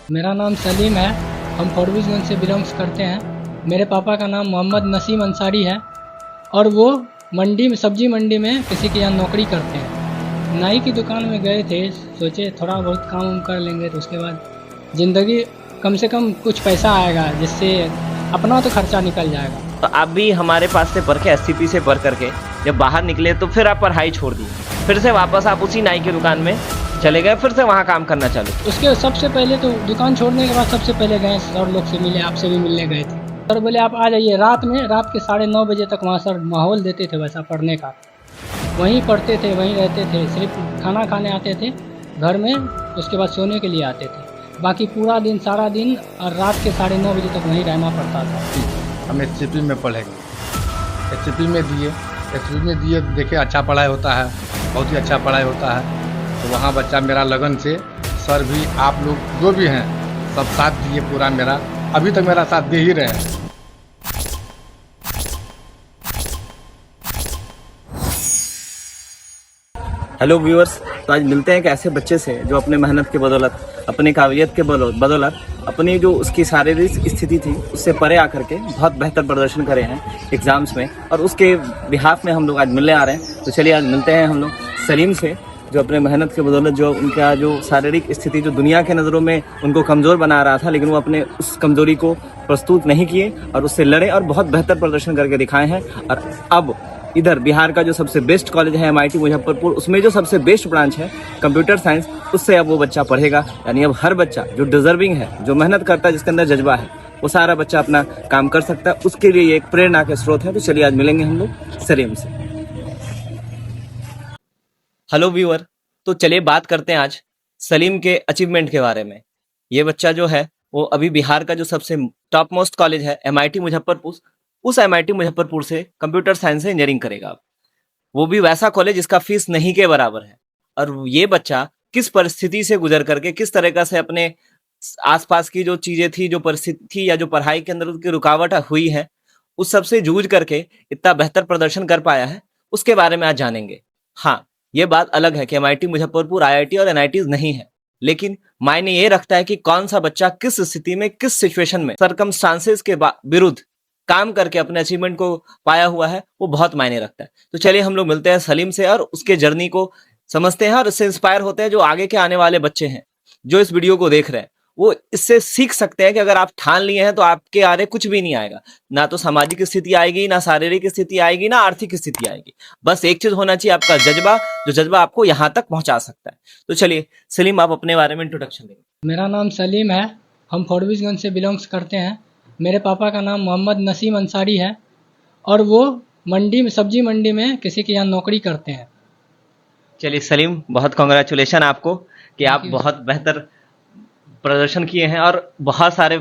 मेरा नाम सलीम है। हम फॉरबिसगंज से बिलोंग्स करते हैं। मेरे पापा का नाम मोहम्मद नसीम अंसारी है और वो मंडी में, सब्जी मंडी में किसी के यहाँ नौकरी करते हैं। नाई की दुकान में गए थे, सोचे थोड़ा बहुत काम उम कर लेंगे तो उसके बाद ज़िंदगी कम से कम कुछ पैसा आएगा जिससे अपना तो खर्चा निकल जाएगा। तो आप भी हमारे पास से पढ़ के एससीपी से पढ़ करके जब बाहर निकले तो फिर आप पढ़ाई छोड़ दी, फिर से वापस आप उसी नाई की दुकान में चले गए, फिर से वहाँ काम करना चालू। उसके सबसे पहले तो दुकान छोड़ने के बाद सबसे पहले गए सर लोग से मिले, आपसे भी मिलने गए थे। सर बोले आप आ जाइए रात में, रात के 9:30 बजे तक वहाँ सर माहौल देते थे वैसा पढ़ने का। वहीं पढ़ते थे, वहीं रहते थे, सिर्फ खाना खाने आते थे घर में, उसके बाद सोने के लिए आते थे। बाकी पूरा दिन, सारा दिन और रात के 9:30 बजे तक वहीं रहना पड़ता था। हम एससीपी में पढ़ेंगे, एससीपी में दिए देखे अच्छा पढ़ाई होता है, बहुत ही अच्छा पढ़ाई होता है। तो वहाँ बच्चा मेरा लगन से, सर भी, आप लोग जो भी हैं सब साथ दिए पूरा, मेरा अभी तक मेरा साथ दे ही रहे हैं। हेलो व्यूअर्स, तो आज मिलते हैं एक ऐसे बच्चे से जो अपने मेहनत के बदौलत, अपनी काबिलियत के बदौलत अपनी जो उसकी शारीरिक स्थिति थी उससे परे आकर के बहुत बेहतर प्रदर्शन करे हैं एग्जाम्स में, और उसके बिहाफ में हम लोग आज मिलने आ रहे हैं। तो चलिए आज मिलते हैं हम लोग सलीम से, जो अपने मेहनत के बदौलत, जो उनका जो शारीरिक स्थिति जो दुनिया के नज़रों में उनको कमज़ोर बना रहा था, लेकिन वो अपने उस कमज़ोरी को प्रस्तुत नहीं किए और उससे लड़े और बहुत बेहतर प्रदर्शन करके दिखाए हैं। और अब इधर बिहार का जो सबसे बेस्ट कॉलेज है MIT मुजफ्फरपुर, उसमें जो सबसे बेस्ट ब्रांच है कंप्यूटर साइंस, उससे अब वो बच्चा पढ़ेगा। यानी अब हर बच्चा जो डिजर्विंग है, जो मेहनत करता है, जिसके अंदर जज्बा है, वो सारा बच्चा अपना काम कर सकता है। उसके लिए ये एक प्रेरणा के स्रोत है। तो चलिए आज मिलेंगे हम लोग सलीम से। हेलो व्यूअर, तो चलिए बात करते हैं आज सलीम के अचीवमेंट के बारे में। ये बच्चा जो है वो अभी बिहार का जो सबसे टॉप मोस्ट कॉलेज है MIT मुजफ्फरपुर, उस MIT मुजफ्फरपुर से कंप्यूटर साइंस से इंजीनियरिंग करेगा। वो भी वैसा कॉलेज जिसका फीस नहीं के बराबर है। और ये बच्चा किस परिस्थिति से गुजर करके, किस तरीका से अपने आसपास की जो चीजें थी, जो परिस्थिति थी, या जो पढ़ाई के अंदर उसकी रुकावट हुई है, उस सब से जूझ करके इतना बेहतर प्रदर्शन कर पाया है, उसके बारे में आज जानेंगे। हाँ, ये बात अलग है कि MIT मुजफ्फरपुर IIT और NITs नहीं है, लेकिन मायने ये रखता है कि कौन सा बच्चा किस स्थिति में, किस सिचुएशन में, सरकमस्टांसेस के विरुद्ध काम करके अपने अचीवमेंट को पाया हुआ है, वो बहुत मायने रखता है। तो चलिए हम लोग मिलते हैं सलीम से और उसके जर्नी को समझते हैं और इससे इंस्पायर होते हैं। जो आगे के आने वाले बच्चे हैं जो इस वीडियो को देख रहे हैं, वो इससे सीख सकते हैं कि अगर आप ठान लिए हैं तो आपके आगे कुछ भी नहीं आएगा। ना तो सामाजिक स्थिति आएगी, ना शारीरिक स्थिति आएगी, ना आर्थिक स्थिति आएगी। बस एक चीज होना चाहिए, आपका जज्बा, जो जज्बा आपको यहाँ तक पहुंचा सकता है। तो चलिए सलीम, आप अपने बारे में इंट्रोडक्शन देंगे। मेरा नाम सलीम है। हम फॉरबिसगंज से बिलोंग्स करते हैं। मेरे पापा का नाम मोहम्मद नसीम अंसारी है और वो मंडी में, सब्जी मंडी में किसी के यहाँ नौकरी करते हैं। चलिए सलीम, बहुत कांग्रेचुलेशन आपको कि आप बहुत बेहतर प्रदर्शन किए हैं और बहुत सारे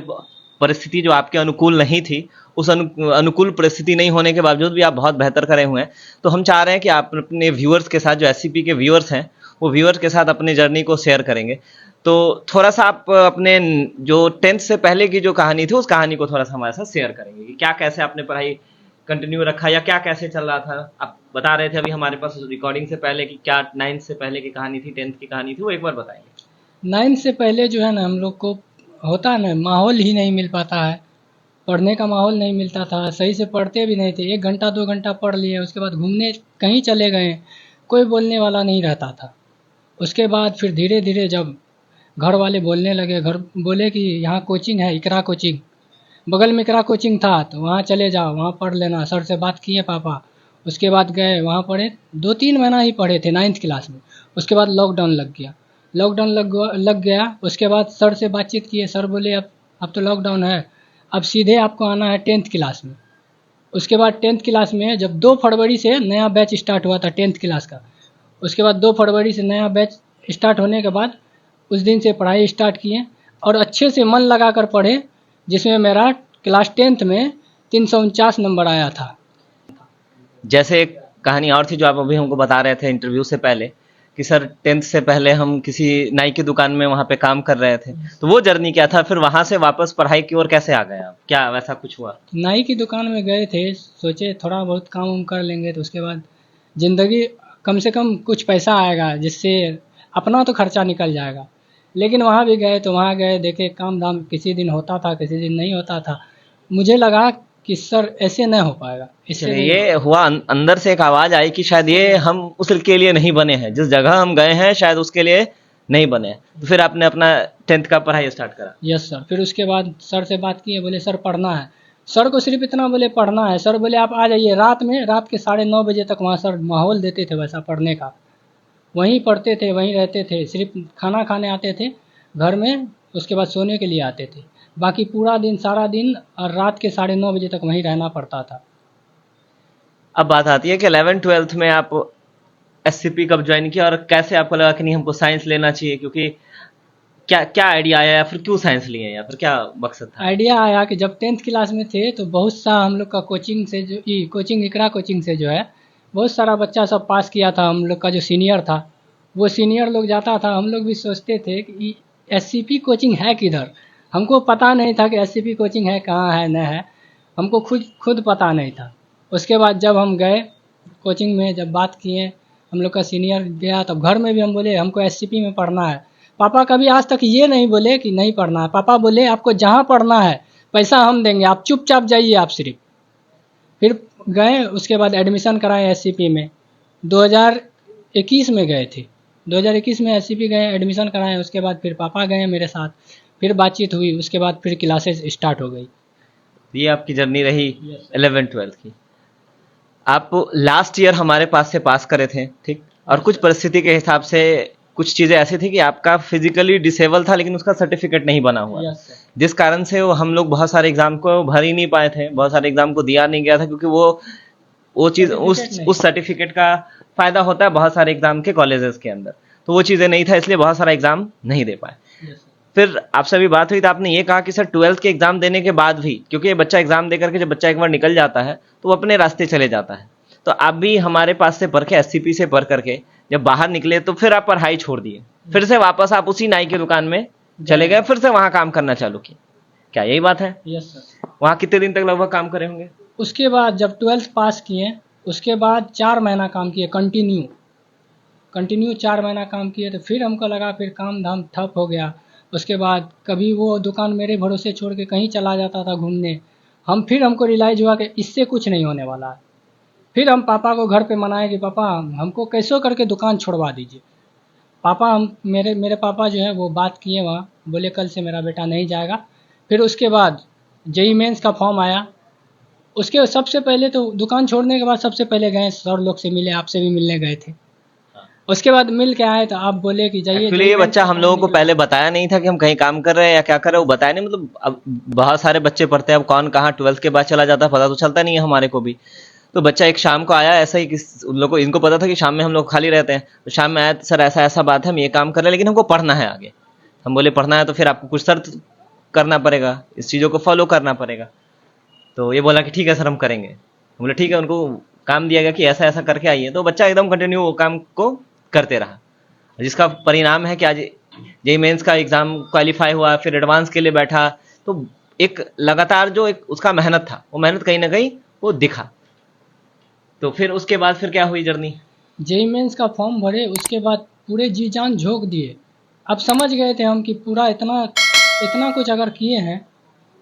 परिस्थिति जो आपके अनुकूल नहीं थी, उस अनुकूल परिस्थिति नहीं होने के बावजूद भी आप बहुत बेहतर करे हुए हैं। तो हम चाह रहे हैं कि आप अपने व्यूअर्स के साथ, जो SCP के व्यूअर्स हैं, वो व्यूअर्स के साथ अपने जर्नी को शेयर करेंगे। तो थोड़ा सा आप अपने जो 10th से पहले की जो कहानी थी, उस कहानी को थोड़ा सा हमारे साथ शेयर करेंगे कि क्या, कैसे आपने पढ़ाई कंटिन्यू रखा या क्या कैसे चल रहा था। आप बता रहे थे अभी हमारे पास रिकॉर्डिंग से पहले कि क्या 9th से पहले की कहानी थी, 10th की कहानी थी, वो एक बार बताएंगे। 9th से पहले जो है ना, हम लोग को होता है ना, माहौल ही नहीं मिल पाता है, पढ़ने का माहौल नहीं मिलता था, सही से पढ़ते भी नहीं थे। 1 घंटा 2 घंटा पढ़ लिए, उसके बाद घूमने कहीं चले गए, कोई बोलने वाला नहीं रहता था। उसके बाद फिर धीरे धीरे जब घर वाले बोलने लगे, घर बोले कि यहाँ कोचिंग है, इकरा कोचिंग, बगल में इकरा कोचिंग था, तो वहाँ चले जाओ, वहाँ पढ़ लेना। सर से बात किए पापा, उसके बाद गए वहाँ पढ़े। 2-3 महीना ही पढ़े थे 9th क्लास में। उसके बाद लॉकडाउन लग गया, लॉकडाउन लग गया। उसके बाद सर से बातचीत किए, सर बोले अब तो लॉकडाउन है, अब सीधे आपको आना है 10th क्लास में। उसके बाद 10th क्लास में जब 2 फरवरी से नया बैच स्टार्ट हुआ था 10th क्लास का, उसके बाद 2 फरवरी से नया बैच स्टार्ट होने के बाद उस दिन से पढ़ाई स्टार्ट किए और अच्छे से मन लगा कर पढ़े, जिसमें मेरा क्लास 10th में 349 नंबर आया था। जैसे एक कहानी और थी जो आप अभी हमको बता रहे थे इंटरव्यू से पहले, कि सर 10th से पहले हम किसी नाई की दुकान में वहाँ पे काम कर रहे थे, तो वो जर्नी क्या था, फिर वहाँ से वापस पढ़ाई की ओर कैसे आ गए आप, क्या वैसा कुछ हुआ? नाई की दुकान में गए थे, सोचे थोड़ा बहुत काम उम कर लेंगे तो उसके बाद ज़िंदगी कम से कम कुछ पैसा आएगा जिससे अपना तो खर्चा निकल जाएगा। लेकिन वहाँ भी गए तो वहाँ गए देखे काम धाम किसी दिन होता था, किसी दिन नहीं होता था। मुझे लगा कि सर ऐसे नहीं हो पाएगा, इससे चलिए, नहीं ये हुआ अंदर से एक आवाज आई कि शायद ये हम उसके लिए नहीं बने हैं, जिस जगह हम गए हैं शायद उसके लिए नहीं बने हैं। तो फिर आपने अपना 10th का पढ़ाई स्टार्ट करा। Yes sir. फिर उसके बाद सर से बात की है, बोले सर पढ़ना है। सर को सिर्फ इतना बोले पढ़ना है। सर बोले आप आ जाइए रात में, रात के 9:30 बजे तक वहाँ सर माहौल देते थे वैसा पढ़ने का। वहीं पढ़ते थे, वहीं रहते थे, सिर्फ खाना खाने आते थे घर में, उसके बाद सोने के लिए आते थे। बाकी पूरा दिन, सारा दिन और रात के 9:30 बजे तक वहीं रहना पड़ता था। अब बात आती है कि 11th-12th में आप एससीपी कब ज्वाइन किया और कैसे आपको लगा कि नहीं हमको साइंस लेना चाहिए, क्योंकि क्या क्या आइडिया आया या फिर क्यों साइंस लिए या फिर क्या मकसद था? आइडिया आया कि जब 10th क्लास में थे तो बहुत सा हम लोग का कोचिंग से जो कोचिंग इकरा कोचिंग से जो है बहुत सारा बच्चा सब पास किया था। हम लोग का जो सीनियर था वो सीनियर लोग जाता था, हम लोग भी सोचते थे कि एससीपी कोचिंग है किधर। हमको पता नहीं था कि एससीपी कोचिंग है कहाँ है न है, हमको खुद पता नहीं था। उसके बाद जब हम गए कोचिंग में, जब बात किए, हम लोग का सीनियर गया तब घर में भी हम बोले हमको एससीपी में पढ़ना है। पापा कभी आज तक ये नहीं बोले कि नहीं पढ़ना है। पापा बोले आपको जहाँ पढ़ना है पैसा हम देंगे, आप चुपचाप जाइए आप सिर्फ। फिर गए, उसके बाद एडमिशन कराए एससीपी में। 2021 में गए थे, 2021 में एससीपी गए, एडमिशन कराए। उसके बाद फिर पापा गए मेरे साथ, फिर बातचीत हुई, उसके बाद फिर क्लासेस स्टार्ट हो गई। ये आपकी जर्नी रही 11th-12th की। आप लास्ट ईयर हमारे पास से पास करे थे, ठीक, और कुछ परिस्थिति के हिसाब से कुछ चीजें ऐसी थी कि आपका फिजिकली डिसेबल था लेकिन उसका सर्टिफिकेट नहीं बना हुआ, जिस कारण से हम लोग बहुत सारे एग्जाम को भर ही नहीं पाए थे, बहुत सारे एग्जाम को दिया नहीं गया था, क्योंकि वो चीज उस सर्टिफिकेट का फायदा होता है बहुत सारे एग्जाम के कॉलेजेस के अंदर, तो वो चीजें नहीं था, इसलिए बहुत सारा एग्जाम नहीं दे पाए। फिर आपसे अभी बात हुई तो आपने ये कहा कि सर 12th के एग्जाम देने के बाद भी, क्योंकि ये बच्चा एग्जाम देकर के जब बच्चा एक बार निकल जाता है तो वो अपने रास्ते चले जाता है, तो आप भी हमारे पास से पढ़ के एससीपी से पढ़ करके जब बाहर निकले तो फिर आप पढ़ाई छोड़ दिए, फिर से वापस आप उसी नाई की दुकान में चले गए, फिर से वहां काम करना चालू किया, क्या यही बात है? Yes sir. वहां कितने दिन तक लगभग काम करे होंगे? उसके बाद जब 12th पास किए उसके बाद 4 महीना काम किए कंटिन्यू 4 महीना काम किए। तो फिर हमको लगा फिर काम धाम ठप हो गया। उसके बाद कभी वो दुकान मेरे भरोसे छोड़ के कहीं चला जाता था घूमने। हमको रियलाइज़ हुआ कि इससे कुछ नहीं होने वाला है। फिर हम पापा को घर पे मनाए कि पापा हमको कैसो करके दुकान छोड़वा दीजिए। पापा मेरे पापा जो है वो बात किए वहाँ, बोले कल से मेरा बेटा नहीं जाएगा। फिर उसके बाद जेईई मेंस का फॉर्म आया। उसके सबसे पहले तो दुकान छोड़ने के बाद सबसे पहले गए सर लोग से मिले, आपसे भी मिलने गए थे। उसके बाद मिल के आए तो आप बोले कि जाइए। एक्चुअली ये बच्चा हम लोगों को पहले बताया नहीं था कि हम कहीं काम कर रहे हैं या क्या कर रहे हैं, वो बताया नहीं, मतलब अब बहुत सारे बच्चे पढ़ते हैं, अब कौन कहाँ 12th के बाद चला जाता है पता तो चलता नहीं है हमारे को भी। तो बच्चा एक शाम को आया, ऐसा ही उन लोगों को इनको पता था कि शाम में हम लोग खाली रहते हैं, तो शाम में आया सर ऐसा ऐसा बात है, हम ये काम कर रहे हैं लेकिन हमको पढ़ना है आगे। हम बोले पढ़ना है तो फिर आपको कुछ शर्त करना पड़ेगा, इस चीज़ों को फॉलो करना पड़ेगा। तो ये बोला कि ठीक है सर हम करेंगे। हम बोले ठीक है, उनको काम दिया गया कि ऐसा ऐसा करके आइए, तो बच्चा एकदम कंटिन्यू वो काम को करते रहा, जिसका परिणाम है कि आज जेईई मेंस का एग्जाम क्वालिफाई हुआ, फिर एडवांस के लिए बैठा। तो एक लगातार जो एक उसका मेहनत था, वो मेहनत कहीं ना कहीं वो दिखा। तो फिर उसके बाद फिर क्या हुई जर्नी? जेईई मेंस का फॉर्म भरे, उसके बाद पूरे जी जान झोंक दिए। अब समझ गए थे हम कि पूरा इतना कुछ अगर किए हैं,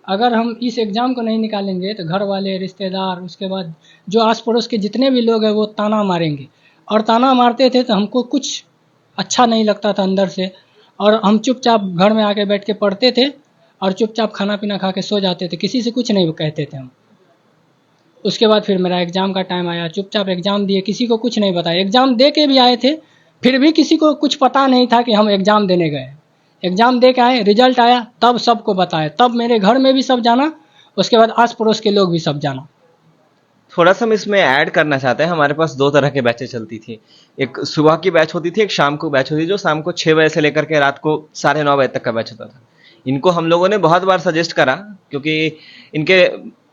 अगर हम इस एग्ज़ाम को नहीं निकालेंगे तो घर वाले, रिश्तेदार, उसके बाद जो आस पड़ोस के जितने भी लोग हैं वो ताना मारेंगे। और ताना मारते थे तो हमको कुछ अच्छा नहीं लगता था अंदर से, और हम चुपचाप घर में आके बैठ के पढ़ते थे और चुपचाप खाना पीना खा के सो जाते थे, किसी से कुछ नहीं कहते थे हम। उसके बाद फिर मेरा एग्ज़ाम का टाइम आया, चुपचाप एग्ज़ाम दिए, किसी को कुछ नहीं बताया। एग्ज़ाम दे के भी आए थे, फिर भी किसी को कुछ पता नहीं था कि हम एग्ज़ाम देने गए। एग्ज़ाम दे के आए, रिजल्ट आया, तब सबको बताया, तब मेरे घर में भी सब जाना, उसके बाद आस पड़ोस के लोग भी सब जाना। थोड़ा सा हम इसमें ऐड करना चाहते हैं, हमारे पास 2 तरह के बैचें चलती थी। एक सुबह की बैच होती थी, एक शाम को बैच होती थी, जो शाम को 6 बजे से लेकर के रात को 9:30 बजे तक का बैच होता था। इनको हम लोगों ने बहुत बार सजेस्ट करा, क्योंकि इनके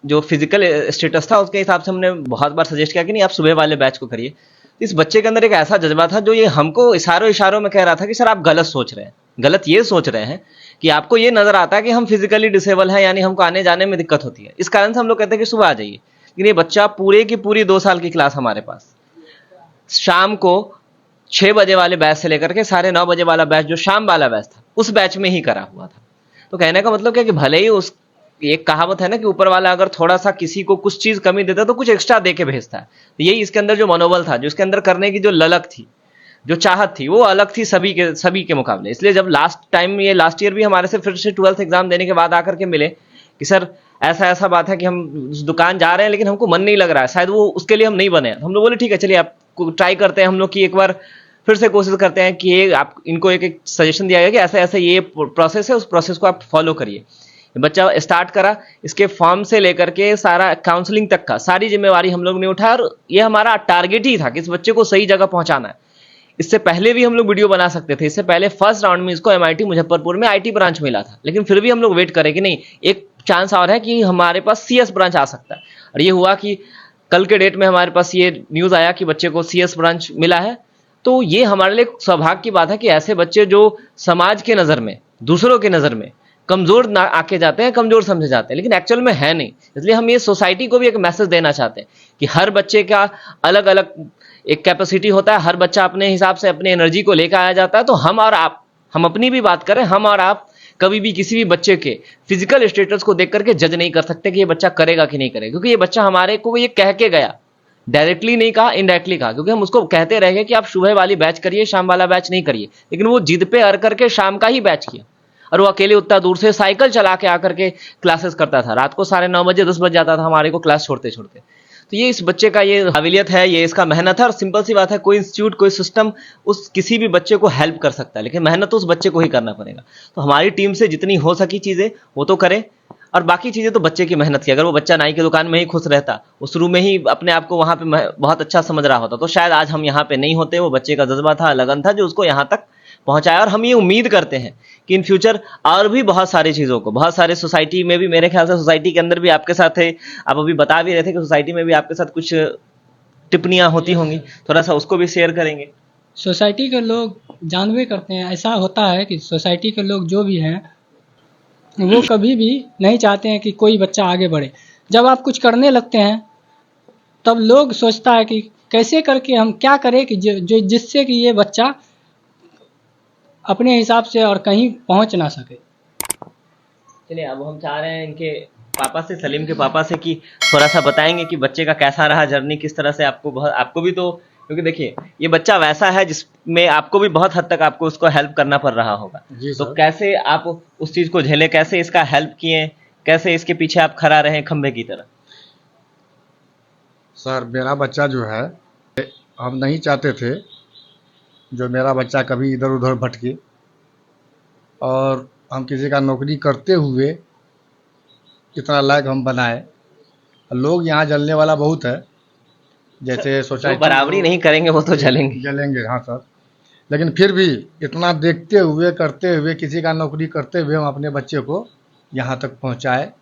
जो फिजिकल स्टेटस था उसके हिसाब से हमने बहुत बार सजेस्ट किया कि नहीं आप सुबह वाले बैच को करिए। इस बच्चे के अंदर एक ऐसा जज्बा था जो ये हमको इशारों में कह रहा था कि सर आप गलत सोच रहे हैं, गलत ये सोच रहे हैं कि आपको ये नजर आता है कि हम फिजिकली डिसेबल हैं, यानी हमको आने जाने में दिक्कत होती है, इस कारण से हम लोग कहते हैं कि सुबह आ जाइए। लेकिन ये बच्चा पूरे की पूरी 2 साल की क्लास हमारे पास शाम को 6 बजे वाले बैच से लेकर के 9:30 बजे वाला बैच जो शाम वाला बैच था, उस बैच में ही करा हुआ था। तो कहने का मतलब क्या कि भले ही उस एक कहावत है ना कि ऊपर वाला अगर थोड़ा सा किसी को कुछ चीज कमी देता है तो कुछ एक्स्ट्रा दे के भेजता है। तो यही इसके अंदर जो मनोबल था, जो इसके अंदर करने की जो ललक थी, जो चाहत थी, वो अलग थी सभी के मुकाबले। इसलिए जब लास्ट ईयर भी हमारे से फिर से 12th एग्जाम देने के बाद आकर के मिले कि सर ऐसा बात है कि हम उस दुकान जा रहे हैं लेकिन हमको मन नहीं लग रहा है, शायद वो उसके लिए हम नहीं बने। हम लोग बोले ठीक है चलिए आपको ट्राई करते हैं हम लोग की एक बार फिर से कोशिश करते हैं कि ये आप इनको एक सजेशन दिया गया कि ऐसा ऐसा ये प्रोसेस है, उस प्रोसेस को आप फॉलो करिए। बच्चा स्टार्ट करा, इसके फॉर्म से लेकर के सारा काउंसलिंग तक का सारी जिम्मेवारी हम लोग ने उठाया और ये हमारा टारगेट ही था कि इस बच्चे को सही जगह पहुंचाना है। इससे पहले भी हम लोग वीडियो बना सकते थे, इससे पहले फर्स्ट राउंड में इसको MIT मुजफ्फरपुर में IT ब्रांच मिला था, लेकिन फिर भी हम लोग वेट करें कि नहीं एक चांस और है कि हमारे पास CS ब्रांच आ सकता है। और ये हुआ कि कल के डेट में हमारे पास ये न्यूज़ आया कि बच्चे को CS ब्रांच मिला है। तो ये हमारे लिए सौभाग्य की बात है कि ऐसे बच्चे जो समाज के नज़र में, दूसरों के नज़र में कमज़ोर ना आके जाते हैं, कमज़ोर समझे जाते हैं, लेकिन एक्चुअल में है नहीं। इसलिए हम ये सोसाइटी को भी एक मैसेज देना चाहते हैं कि हर बच्चे का अलग अलग एक कैपेसिटी होता है, हर बच्चा अपने हिसाब से अपने एनर्जी को लेकर आया जाता है। तो हम और आप, हम अपनी भी बात करें, हम और आप कभी भी किसी भी बच्चे के फिजिकल स्टेटस को देख करके जज नहीं कर सकते कि ये बच्चा करेगा कि नहीं करेगा, क्योंकि ये बच्चा हमारे को ये कह के गया, डायरेक्टली नहीं कहा, इनडायरेक्टली कहा, क्योंकि हम उसको कहते रहे कि आप सुबह वाली बैच करिए, शाम वाला बैच नहीं करिए, लेकिन वो जिद पे अड़ करके शाम का ही बैच किया। और वो अकेले उतना दूर से साइकिल चला के आकर के क्लासेस करता था, रात को 9:30 बजे 10 बज जाता था हमारे को क्लास छोड़ते छोड़ते। तो ये इस बच्चे का ये काबिलियत है, ये इसका मेहनत है। और सिंपल सी बात है, कोई इंस्टीट्यूट, कोई सिस्टम उस किसी भी बच्चे को हेल्प कर सकता है, लेकिन मेहनत तो उस बच्चे को ही करना पड़ेगा। तो हमारी टीम से जितनी हो सकी चीज़ें वो तो करें, और बाकी चीज़ें तो बच्चे की मेहनत की। अगर वो बच्चा नाई की दुकान में ही खुश रहता, उस रूम में ही अपने आप को वहाँ पे बहुत अच्छा समझ रहा होता, तो शायद आज हम यहाँ पे नहीं होते। वो बच्चे का जज्बा था, लगन था, जो उसको यहाँ तक पहुँचाया। और हम ये उम्मीद करते हैं कि इन फ्यूचर और भी बहुत सारी चीज़ों को, बहुत सारे सोसाइटी में भी, मेरे ख्याल से सोसाइटी के अंदर भी आपके साथ है, आप अभी बता भी रहे थे कि सोसाइटी में भी आपके साथ कुछ टिप्पणियाँ होती होंगी, थोड़ा सा उसको भी शेयर करेंगे। सोसाइटी के लोग जानबे करते हैं, ऐसा होता है कि सोसाइटी के लोग जो भी हैं वो कभी भी नहीं चाहते हैं कि कोई बच्चा आगे बढ़े। जब आप कुछ करने लगते हैं तब लोग सोचता है कि कैसे करके हम क्या करें कि जो जिससे कि ये बच्चा अपने हिसाब से और कहीं पहुंच ना सके। चलिए अब हम चाह रहे हैं इनके पापा से, सलीम के पापा से, कि थोड़ा सा बताएंगे कि बच्चे का कैसा रहा जर्नी, किस तरह से आपको भी तो, क्योंकि देखिए ये बच्चा वैसा है जिसमें आपको भी बहुत हद तक आपको उसको हेल्प करना पड़ रहा होगा। तो कैसे आप उस चीज़ को झेले, कैसे इसका हेल्प किए, कैसे इसके पीछे आप खड़ा रहे खंबे की तरह? सर मेरा बच्चा जो है, हम नहीं चाहते थे जो मेरा बच्चा कभी इधर उधर भटके, और हम किसी का नौकरी करते हुए इतना लायक हम बनाए। लोग यहाँ जलने वाला बहुत है, जैसे सोसाइटी बराबरी नहीं करेंगे वो तो जलेंगे। हाँ सर, लेकिन फिर भी इतना देखते हुए, करते हुए, किसी का नौकरी करते हुए हम अपने बच्चे को यहाँ तक पहुँचाए।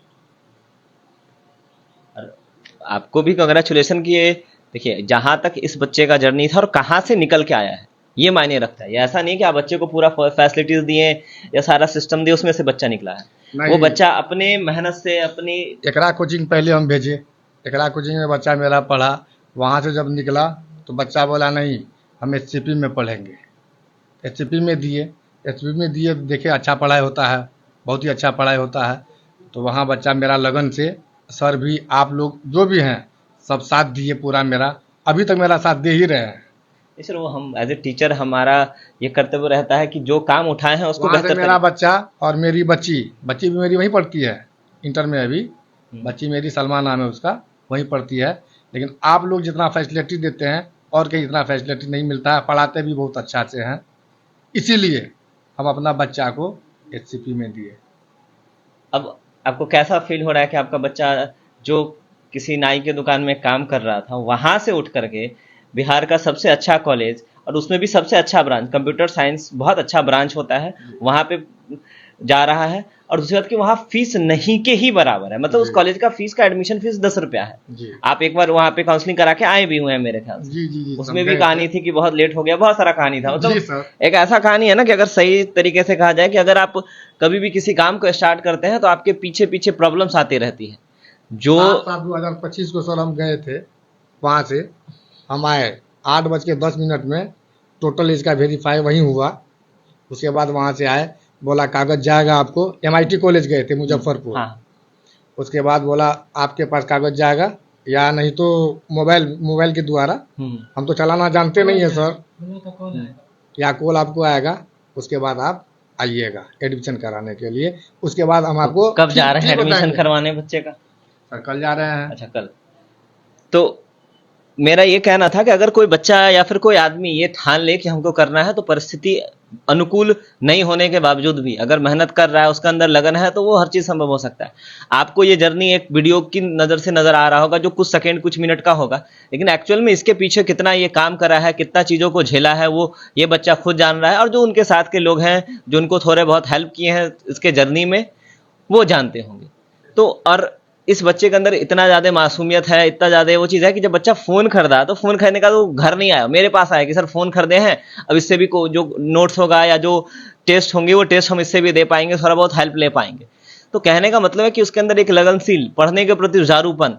आपको भी कांग्रेचुलेसन कि ये देखिए जहाँ तक इस बच्चे का जर्नी था और कहाँ से निकल के आया है, ये मायने रखता है। ये ऐसा नहीं कि आप बच्चे को पूरा फैसिलिटीज दिए या सारा सिस्टम दिए उसमें से बच्चा निकला है। वो बच्चा अपने मेहनत से, अपनी एकरा कोचिंग पहले हम भेजे, एकरा कोचिंग में बच्चा मेरा पढ़ा। वहाँ से जब निकला तो बच्चा बोला नहीं हम SCP में पढ़ेंगे। SCP में दिए देखे अच्छा पढ़ाई होता है, बहुत ही अच्छा पढ़ाई होता है। तो वहाँ बच्चा मेरा लगन से, सर भी, आप लोग जो भी हैं सब साथ दिए पूरा, मेरा अभी तक मेरा साथ दे ही रहे हैं। सर वो हम एज ए टीचर हमारा ये कर्तव्य रहता है कि जो काम उठाए हैं उसको बेहतर। मेरा बच्चा और मेरी बच्ची भी मेरी वहीं पढ़ती है, इंटर में अभी बच्ची मेरी, सलमान नाम है उसका, वहीं पढ़ती है। लेकिन आप लोग जितना फैसिलिटी देते हैं और कहीं इतना फैसिलिटी नहीं मिलता है, पढ़ाते भी बहुत अच्छा से हैं, इसीलिए हम अपना बच्चा को SCP में दिए। अब आपको कैसा फील हो रहा है कि आपका बच्चा जो किसी नाई के दुकान में काम कर रहा था, वहाँ से उठ करके बिहार का सबसे अच्छा कॉलेज, और उसमें भी सबसे अच्छा ब्रांच, कंप्यूटर साइंस बहुत अच्छा ब्रांच होता है, वहाँ पे जा रहा है। और दूसरी बात कि वहाँ फीस नहीं के ही बराबर है, मतलब उस कॉलेज का फीस का एडमिशन फीस 10 रुपया है। आप एक बार वहाँ पे काउंसलिंग करा के आए भी हुए हैं मेरे ख्याल से। जी, उसमें भी कहानी थी कि बहुत लेट हो गया, बहुत सारा कहानी था। मतलब एक ऐसा कहानी है ना कि अगर सही तरीके से कहा जाए कि अगर आप कभी भी किसी काम को स्टार्ट करते हैं तो आपके पीछे पीछे प्रॉब्लम्स आती रहती है। जो 2025 को सर हम गए थे, वहाँ से हम आए 8:10 में, टोटल इसका वेरीफाई वहीं हुआ। उसके बाद वहाँ से आए, बोला कागज़ जाएगा आपको। MIT कॉलेज गए थे मुजफ्फरपुर। हाँ। उसके बाद बोला आपके पास कागज़ जाएगा या नहीं तो मोबाइल के द्वारा, हम तो चलाना जानते नहीं है सर, या कॉल आपको आएगा, उसके बाद आप आइएगा एडमिशन कराने के लिए। उसके बाद हम आपको कब जा रहे हैं फी एडमिशन बताएंगे। करवाने बच्चे का? सर कल जा रहे हैं। अच्छा, कल। तो मेरा ये कहना था कि अगर कोई बच्चा या फिर कोई आदमी ये ठान ले कि हमको करना है, तो परिस्थिति अनुकूल नहीं होने के बावजूद भी अगर मेहनत कर रहा है, उसका अंदर लगन है, तो वो हर चीज़ संभव हो सकता है। आपको ये जर्नी एक वीडियो की नज़र से नज़र आ रहा होगा जो कुछ सेकंड कुछ मिनट का होगा, लेकिन एक्चुअल में इसके पीछे कितना ये काम करा है, कितना चीज़ों को झेला है, वो ये बच्चा खुद जान रहा है, और जो उनके साथ के लोग हैं जो उनको थोड़े बहुत हेल्प किए हैं इसके जर्नी में, वो जानते होंगे। तो और इस बच्चे के अंदर इतना ज़्यादा मासूमियत है, इतना ज़्यादा वो चीज़ है कि जब बच्चा फ़ोन खरीदा तो फ़ोन खरीदने का तो घर नहीं आया, मेरे पास आया कि सर फ़ोन खरीदे हैं, अब इससे भी जो नोट्स होगा या जो टेस्ट होंगे वो टेस्ट हम इससे भी दे पाएंगे, थोड़ा बहुत हेल्प ले पाएंगे। तो कहने का मतलब है कि उसके अंदर एक लगनशील, पढ़ने के प्रति जुझारूपन,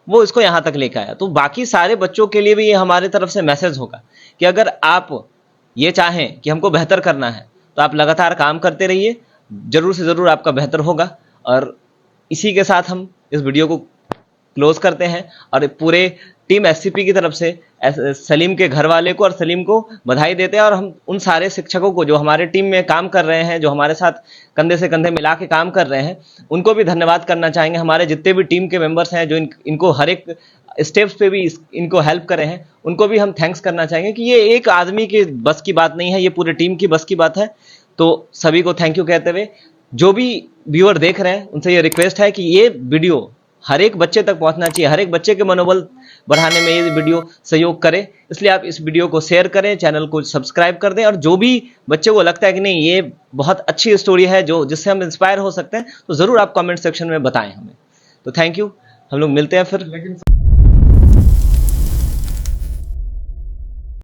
वो इसको यहाँ तक लेकर आया। तो बाकी सारे बच्चों के लिए भी ये हमारे तरफ से मैसेज होगा कि अगर आप ये चाहें कि हमको बेहतर करना है, तो आप लगातार काम करते रहिए, ज़रूर से ज़रूर आपका बेहतर होगा। और इसी के साथ हम इस वीडियो को क्लोज करते हैं, और पूरे टीम SCP की तरफ से सलीम के घर वाले को और सलीम को बधाई देते हैं। और हम उन सारे शिक्षकों को जो हमारे टीम में काम कर रहे हैं, जो हमारे साथ कंधे से कंधे मिला के काम कर रहे हैं, उनको भी धन्यवाद करना चाहेंगे। हमारे जितने भी टीम के मेंबर्स हैं जो इनको हर एक स्टेप्स पे भी इनको हेल्प करे हैं, उनको भी हम थैंक्स करना चाहेंगे कि ये एक आदमी के बस की बात नहीं है, ये पूरे टीम की बस की बात है। तो सभी को थैंक यू कहते हुए, जो भी व्यूअर देख रहे हैं उनसे ये रिक्वेस्ट है कि ये वीडियो हर एक बच्चे तक पहुंचना चाहिए, हर एक बच्चे के मनोबल बढ़ाने में ये वीडियो सहयोग करे। इसलिए आप इस वीडियो को शेयर करें, चैनल को सब्सक्राइब कर दें, और जो भी बच्चे को लगता है कि नहीं ये बहुत अच्छी स्टोरी है जो जिससे हम इंस्पायर हो सकते हैं, तो ज़रूर आप कमेंट सेक्शन में बताएं हमें। तो थैंक यू, हम लोग मिलते हैं फिर।